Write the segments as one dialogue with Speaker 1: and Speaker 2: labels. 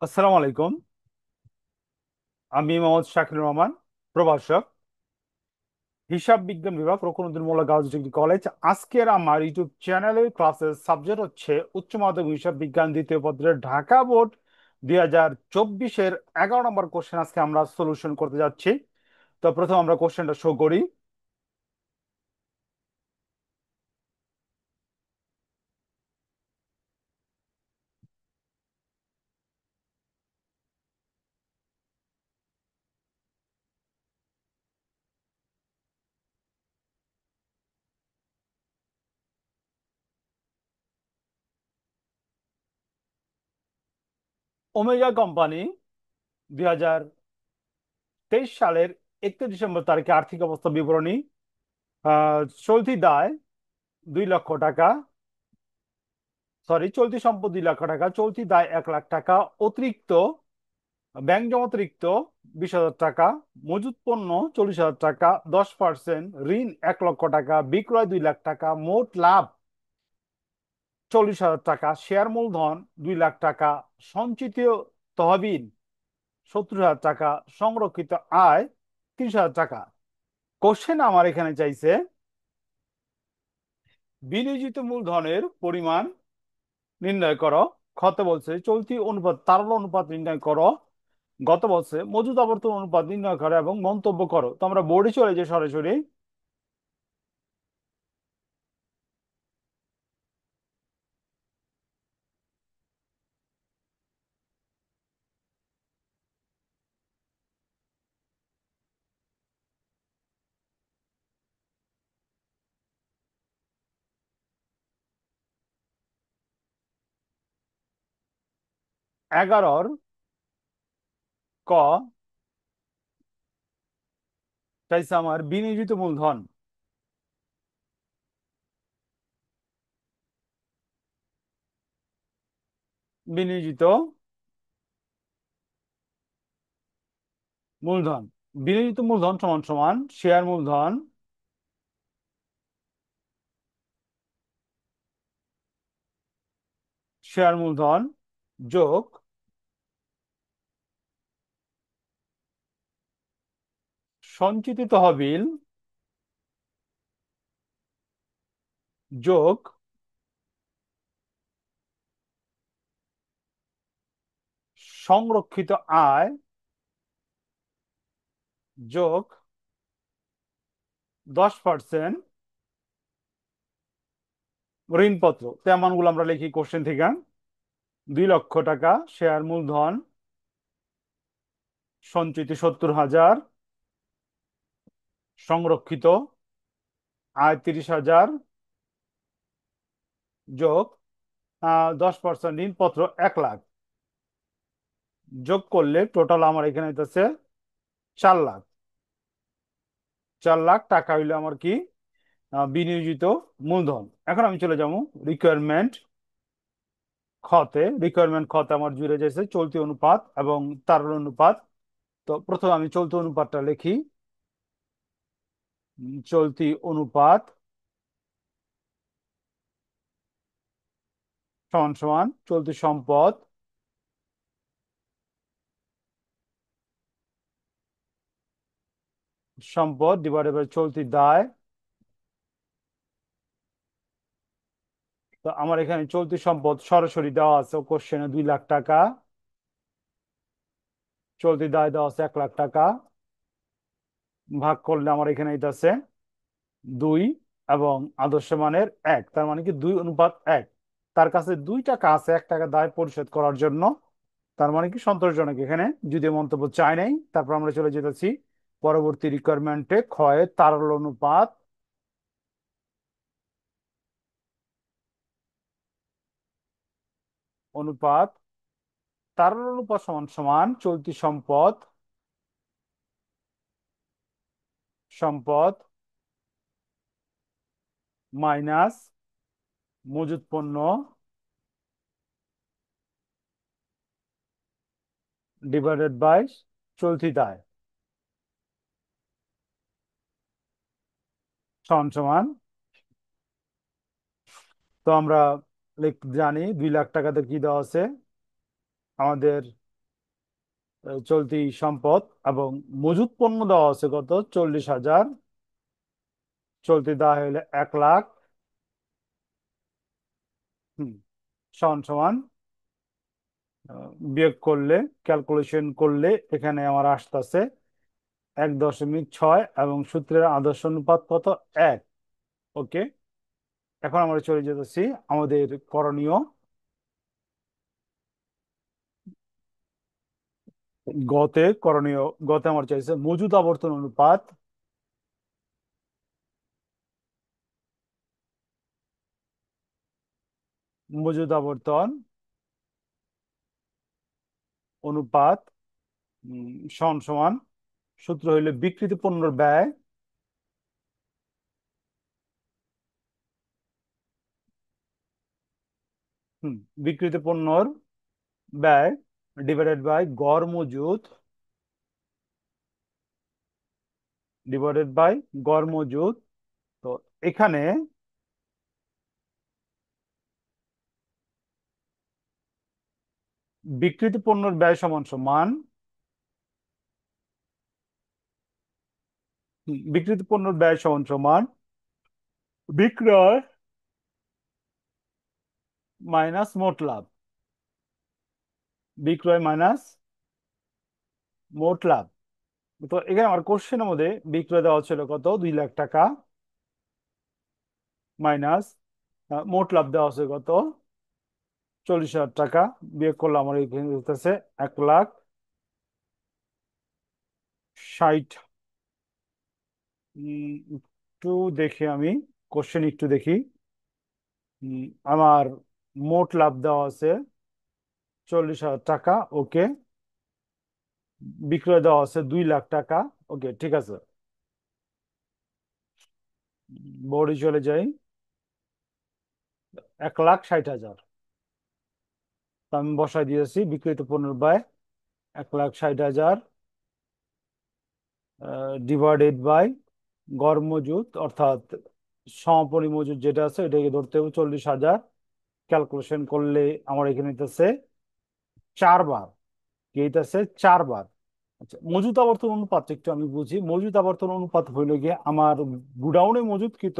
Speaker 1: আসসালামু আলাইকুম। আমি মোহাম্মদ শাকির রহমান, প্রভাষক, হিসাব বিজ্ঞান বিভাগ, রকুনুদ্দিন মোল্লা গার্লস ডিগ্রি কলেজ। আজকের আমার ইউটিউব চ্যানেলের ক্লাসের সাবজেক্ট হচ্ছে উচ্চ মাধ্যমিক হিসাব বিজ্ঞান দ্বিতীয় পত্রের ঢাকা বোর্ড 2024-এর 11 নম্বর কোশ্চেন আজকে আমরা সলিউশন করতে যাচ্ছি। তো প্রথম আমরা কোশ্চেনটা শো করি। ওমেগা কোম্পানি 2023 সালের 31 ডিসেম্বর তারিখে আর্থিক অবস্থা বিবরণী। চলতি দায় 2 লক্ষ টাকা, চলতি সম্পদ 2 লক্ষ টাকা, চলতি দায় 1 লাখ টাকা, অতিরিক্ত ব্যাংক জমা অতিরিক্ত 20,000 টাকা, মজুত পণ্য 40,000 টাকা, 10%, ঋণ 1 লক্ষ টাকা, বিক্রয় 2 লাখ টাকা, মোট লাভ 40,000 টাকা, শেয়ার মূলধন 2 লাখ টাকা, সঞ্চিত তহবিল 70,000 টাকা, সংরক্ষিত আয় 30,000 টাকা। কোশ্চেন আমার এখানে চাইছে বিনিয়োজিত মূলধনের পরিমাণ নির্ণয় করো। খতে বলছে চলতি অনুপাত তারল্য অনুপাত নির্ণয় করো। গত বলছে মজুদ আবর্তন অনুপাত নির্ণয় করো এবং মন্তব্য করো। তো আমরা বোর্ডে চলে যাই সরাসরি। 11 ক চাইছে আমার বিনিয়োজিত মূলধন। বিনিয়োজিত মূলধন বিনিয়োজিত মূলধন সমান সমান শেয়ার মূলধন শেয়ার মূলধন যোগ সঞ্চিত তহবিল যোগ সংরক্ষিত আয় যোগ 10% ঋণপত্র। তেমন গুলো আমরা লিখি কোশ্চেন থেকে। 2 লক্ষ টাকা শেয়ার মূলধন, সঞ্চিত 70,000, সংরক্ষিত আয় 30,000 যোগ 10% ঋণপত্র 1 লাখ, যোগ করলে টোটাল আমার এখানে হইতেছে 4 লাখ। 4 লাখ টাকা হইলে আমার কি বিনিয়োজিত মূলধন। এখন আমি চলে যাবো রিকোয়ারমেন্ট রিকোয়ারমেন্ট খতে আমার জুড়ে যাচ্ছে চলতি অনুপাত এবং তারল অনুপাত। তো প্রথমে আমি চলতি অনুপাতটা লিখি। চলতি অনুপাত সমান সমান চলতি সম্পদ ডিভাইডেড বাই চলতি দায়। তো আমার এখানে চলতি সম্পদ সরাসরি দেওয়া আছে কোশ্চেনে 2 লাখ টাকা, চলতি দায় দেওয়া আছে 1 লাখ টাকা। ভাগ করলে আমার এখানে এটা আছে 2 এবং আদর্শ মানের 1, তার মানে কি 2 অনুপাত 1। তার কাছে 2 টাকা আছে 1 টাকা দায় পরিশোধ করার জন্য, তার মানে কি সন্তোষজনক। এখানে যদি মন্তব্য চাই নাই, তারপর আমরা চলে যেতেছি পরবর্তী রিকোয়ারমেন্টে। ক্ষয় তারল্য অনুপাত অনুপাত তারল্য অনুপাত সমান সমান চলতি সম্পদ মাইনাস মজুত পণ্য ডিভাইডেড বাই চলতি দায় সমান সমান। তো আমরা জানি 2 লাখ টাকাতে কি দেওয়া আছে আমাদের। চলতি সম্পদ এবং মজুত পণ্য দেওয়া আছে কত 40,000, চলতি দেওয়া হলে 1 লাখ। হুম, সমান সমান বিয়োগ করলে, ক্যালকুলেশন করলে এখানে আমার আসতেছে 1.6 এবং সূত্রের আদর্শ অনুপাত কত 1। ওকে, এখন আমরা চলে যেতেছি আমাদের করণীয়। গতে আমার চাইছে মজুদ আবর্তন অনুপাত, মজুদ আবর্তন অনুপাত সমান সমান সূত্র হইলে বিক্রিত পণ্যের ব্যয় হুম বিক্রিত পণ্যর ব্যয় ডিভাইডেড বাই গড় মজুদ, ডিভাইডেড বাই গড় মজুদ। তো এখানে বিক্রিত পণ্যের ব্যয় সমান সমান বিক্রিত পণ্যের ব্যয় সমান সমান বিক্রয় মাইনাস মোট লাভ, বিক্রয় মাইনাস মোট লাভ। তো এখানে আমার কোশ্চেনের মধ্যে বিক্রয় দেওয়া ছিল কত 2 লাখ টাকা, মাইনাস মোট লাভ দেওয়া আছে কত 40,000 টাকা, বিয়োগ করলে আমার এখানে হতেছে 1,60,000। একটু দেখি আমি, কোশ্চেন একটু দেখি। আমার মোট লাভ দেওয়া আছে 40,000 টাকা। ওকে, বিক্রয় দেওয়া আছে 2 লাখ টাকা। ওকে, ঠিক আছে, বোর্ডে চলে যাই। 1,60,000 তো আমি বসাই দিয়েছি বিক্রিত পণ্যের ব্যয় 1,60,000 ডিভাইডেড বাই গড় মজুদ, অর্থাৎ সমাপনী মজুদ যেটা আছে এটাকে ধরতে হবে 40,000। ক্যালকুলেশন করলে আমার এখানে হইতেছে 4 বার, কি হইতেছে 4 বার। আচ্ছা, মজুত আবর্তন অনুপাত একটু আমি বুঝি। মজুত আবর্তন অনুপাত হইলে গিয়ে আমার গুডাউনে মজুতকৃত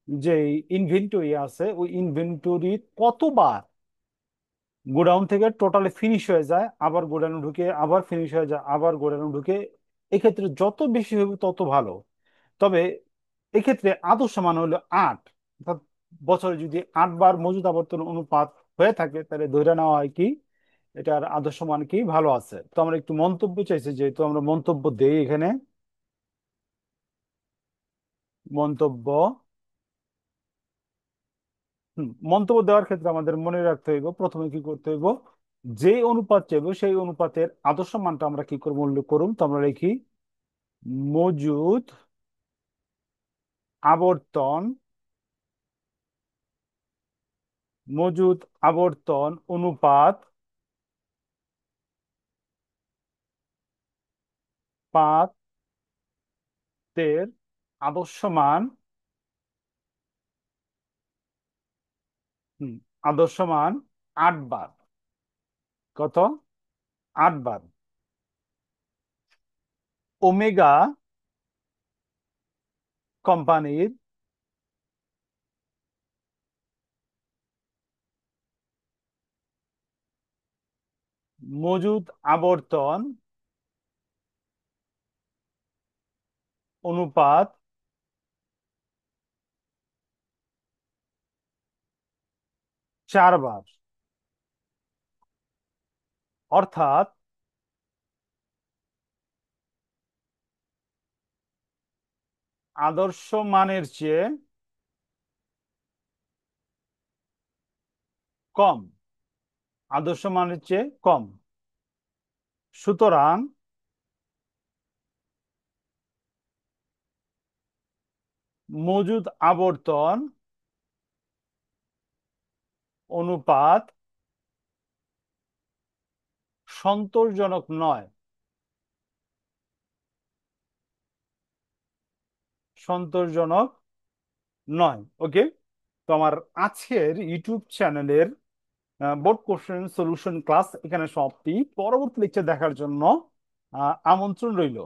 Speaker 1: যে ইনভেন্টরি আছে ওই ইনভেন্টরি কতবার গোডাউন থেকে টোটালি ফিনিশ হয়ে যায়, আবার গোডাউনে ঢুকে আবার ফিনিশ হয়ে যায়, আবার গোডাউনে ঢুকে, এক্ষেত্রে যত বেশি হবে তত ভালো। তবে এক্ষেত্রে আদর্শ মান হলো 8, অর্থাৎ বছরে যদি 8 বার মজুদ আবর্তন অনুপাত হয়ে থাকে তাহলে ধরে নেওয়া হয় কি এটার আদর্শ মান কি ভালো আছে। তো আমরা একটু মন্তব্য চাইছি, যেহেতু আমরা মন্তব্য দেই এখানে। মন্তব্য মন্তব্য দেওয়ার ক্ষেত্রে আমাদের মনে রাখতে হইব প্রথমে কি করতে হইব, যে অনুপাত চাইবো সেই অনুপাতের আদর্শ মানটা আমরা কি করবো উল্লেখ করুন। তো আমরা লিখি মজুদ আবর্তন, মজুদ আবর্তন অনুপাত পাতের আদর্শ মান, হুম, আদর্শ মান 8 বার। কত? 8 বার। ওমেগা কোম্পানির মজুদ আবর্তন অনুপাত 4 বার, অর্থাৎ আদর্শ মানের চেয়ে কম, আদর্শ মানের চেয়ে কম। সুতরাং মজুদ আবর্তন অনুপাত সন্তোষজনক নয়, সন্তোষজনক নয়। ওকে, তো আমার আজকের ইউটিউব চ্যানেলের বোর্ড কোশ্চেন সলিউশন ক্লাস এখানে সমাপ্তি। পরবর্তী লেকচার দেখার জন্য আমন্ত্রণ রইল।